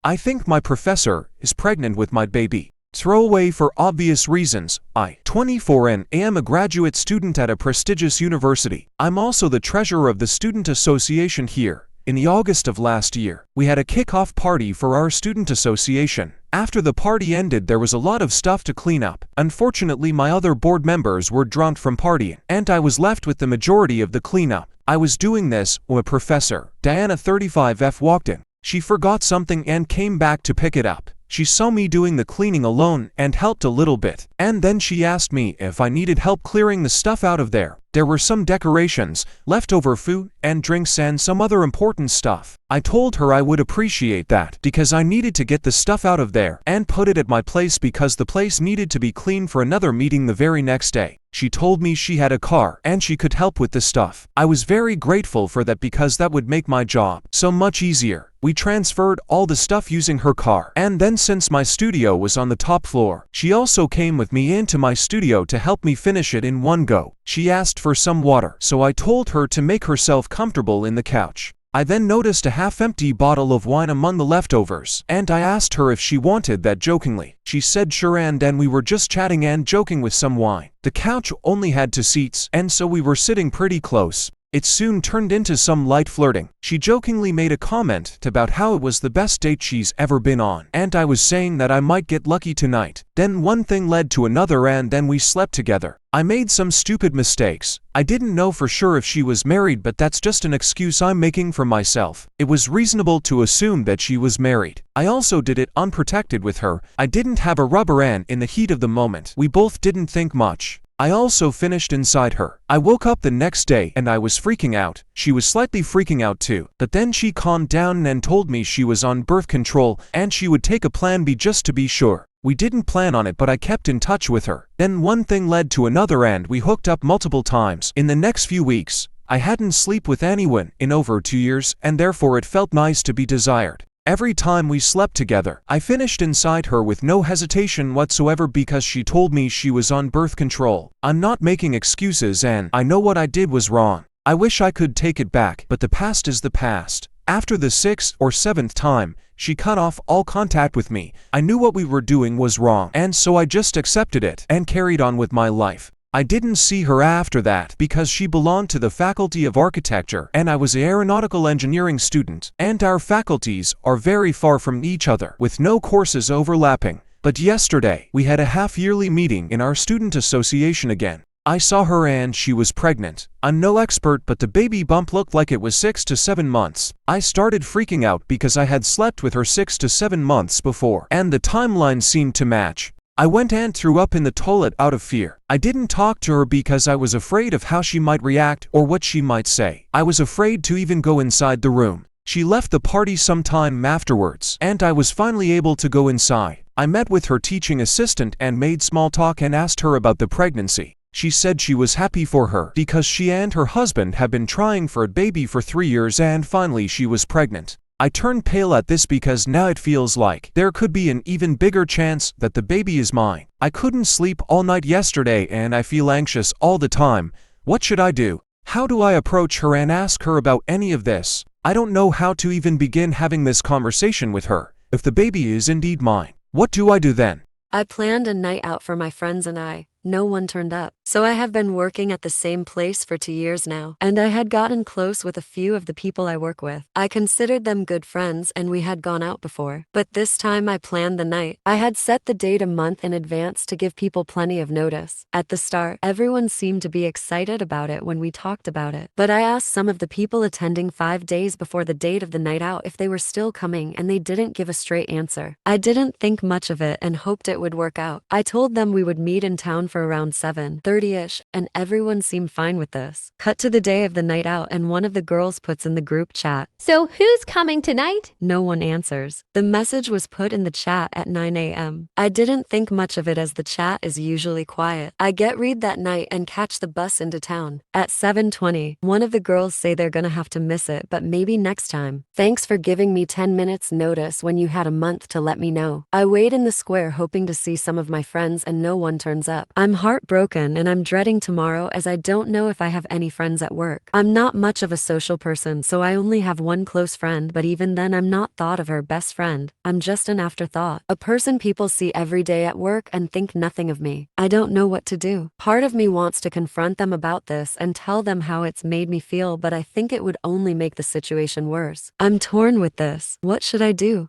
I think my professor is pregnant with my baby. Throwaway for obvious reasons. I, 24 and am a graduate student at a prestigious university. I'm also the treasurer of the student association here. In the August of last year, we had a kickoff party for our student association. After the party ended, there was a lot of stuff to clean up. Unfortunately, my other board members were drunk from partying, and I was left with the majority of the cleanup. I was doing this when a professor, Diana 35F, walked in. She forgot something and came back to pick it up. She saw me doing the cleaning alone and helped a little bit, and then she asked me if I needed help clearing the stuff out of there. There were some decorations, leftover food and drinks, and some other important stuff. I told her I would appreciate that because I needed to get the stuff out of there and put it at my place because the place needed to be cleaned for another meeting the very next day. She told me she had a car and she could help with the stuff. I was very grateful for that because that would make my job so much easier. We transferred all the stuff using her car, and then since my studio was on the top floor, she also came with me into my studio to help me finish it in one go. She asked for some water, so I told her to make herself comfortable in the couch. I then noticed a half-empty bottle of wine among the leftovers, and I asked her if she wanted that jokingly. She said sure, and then we were just chatting and joking with some wine. The couch only had 2 seats, and so we were sitting pretty close. It soon turned into some light flirting. She jokingly made a comment about how it was the best date she's ever been on, and I was saying that I might get lucky tonight. Then one thing led to another, and then we slept together. I made some stupid mistakes. I didn't know for sure if she was married, but that's just an excuse I'm making for myself. It was reasonable to assume that she was married. I also did it unprotected with her. I didn't have a rubber, and in the heat of the moment, we both didn't think much. I also finished inside her. I woke up the next day and I was freaking out. She was slightly freaking out too, but then she calmed down and told me she was on birth control and she would take a plan B just to be sure. We didn't plan on it, but I kept in touch with her. Then one thing led to another and we hooked up multiple times. In the next few weeks, I hadn't slept with anyone in over 2 years, and therefore it felt nice to be desired. Every time we slept together, I finished inside her with no hesitation whatsoever because she told me she was on birth control. I'm not making excuses, and I know what I did was wrong. I wish I could take it back, but the past is the past. After the 6th or 7th time, she cut off all contact with me. I knew what we were doing was wrong, and so I just accepted it and carried on with my life. I didn't see her after that because she belonged to the Faculty of Architecture and I was an aeronautical engineering student, and our faculties are very far from each other with no courses overlapping. But yesterday, we had a half-yearly meeting in our student association again. I saw her and she was pregnant. I'm no expert, but the baby bump looked like it was 6 to 7 months. I started freaking out because I had slept with her 6 to 7 months before, and the timeline seemed to match. I went and threw up in the toilet out of fear. I didn't talk to her because I was afraid of how she might react or what she might say. I was afraid to even go inside the room. She left the party sometime afterwards, and I was finally able to go inside. I met with her teaching assistant and made small talk and asked her about the pregnancy. She said she was happy for her because she and her husband have been trying for a baby for 3 years and finally she was pregnant. I turned pale at this because now it feels like there could be an even bigger chance that the baby is mine. I couldn't sleep all night yesterday and I feel anxious all the time. What should I do? How do I approach her and ask her about any of this? I don't know how to even begin having this conversation with her. If the baby is indeed mine, what do I do then? I planned a night out for my friends and I. No one turned up. So I have been working at the same place for 2 years now, and I had gotten close with a few of the people I work with. I considered them good friends and we had gone out before. But this time I planned the night. I had set the date a month in advance to give people plenty of notice. At the start, everyone seemed to be excited about it when we talked about it. But I asked some of the people attending 5 days before the date of the night out if they were still coming, and they didn't give a straight answer. I didn't think much of it and hoped it would work out. I told them we would meet in town for around 7:30ish, and everyone seemed fine with this. Cut to the day of the night out, and one of the girls puts in the group chat, "So who's coming tonight?" No one answers. The message was put in the chat at 9 a.m. I didn't think much of it as the chat is usually quiet. I get read that night and catch the bus into town. At 7:20, one of the girls say they're gonna have to miss it, but maybe next time. Thanks for giving me 10 minutes notice when you had a month to let me know. I wait in the square hoping to see some of my friends and no one turns up. I'm heartbroken and I'm dreading leaving tomorrow as I don't know if I have any friends at work. I'm not much of a social person, so I only have one close friend, but even then I'm not thought of her best friend. I'm just an afterthought. A person people see every day at work and think nothing of me. I don't know what to do. Part of me wants to confront them about this and tell them how it's made me feel, but I think it would only make the situation worse. I'm torn with this. What should I do?